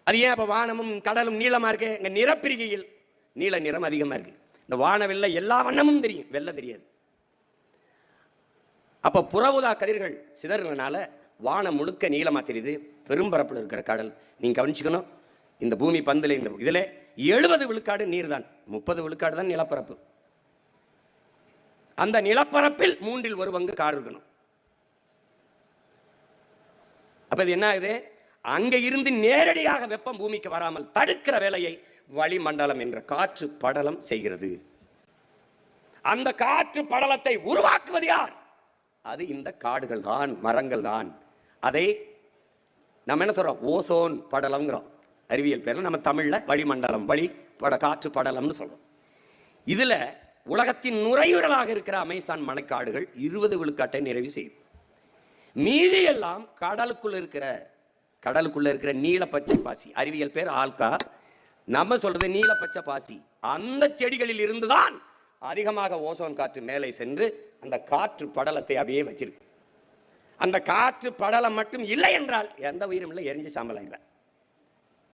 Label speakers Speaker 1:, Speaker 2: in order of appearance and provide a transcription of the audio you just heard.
Speaker 1: அது ஏன் அப்போ வானமும் கடலும் நீளமாக இருக்கு? இங்கே நிறப்பிரிகையில் நீல நிறம் அதிகமாக இருக்கு. இந்த வானவெல்ல எல்லா வண்ணமும் தெரியும், வெள்ளை தெரியாது. அப்போ புற ஊதா கதிர்கள் சிதறதுனால வானம் முழுக்க நீளமாக தெரியுது. பெரும்பரப்பில் இருக்கிற கடல் நீங்கள் கவனிச்சுக்கணும். இந்த பூமி பந்தில் இந்த இதில் 70 விழுக்காடு நீர் தான், 30 விழுக்காடு தான் நிலப்பரப்பு. அந்த நிலப்பரப்பில் 1/3 பங்கு காடு இருக்கணும். அப்ப இது என்ன ஆகுது? அங்க இருந்து நேரடியாக வெப்பம் பூமிக்கு வராமல் தடுக்கிற வேலையை வளிமண்டலம் என்ற காற்று படலம் செய்கிறது. அந்த காற்று படலத்தை உருவாக்குவது யார்? அது இந்த காடுகள் தான், மரங்கள் தான். அதை நம்ம என்ன சொல்றோம்? ஓசோன் படலம்ங்கிறோம் அறிவியல் பேர்ல. நம்ம தமிழ்ல வளிமண்டலம், காற்று படலம்னு சொல்றோம். இதுல உலகத்தின் நுரையீரலாக இருக்கிற அமேசான் மழைக்காடுகள் 20 விழுக்காட்டை நிறைவு செய்யும். மீதி எல்லாம் கடலுக்குள்ள இருக்கிற நீல பச்சை பாசி, அறிவியல் பேர் ஆல்கா, நம்ம சொல்றது நீல பச்சை பாசி. அந்த செடிகளில் இருந்துதான் அதிகமாக ஓசோன் காற்று மேலே சென்று அந்த காற்று படலத்தை அப்படியே வச்சிருக்கு. அந்த காற்று படலம் மட்டும் இல்லை என்றால் எந்த உயிரும் இல்லை, எரிஞ்சு சாம்பலாயிடுவேன்.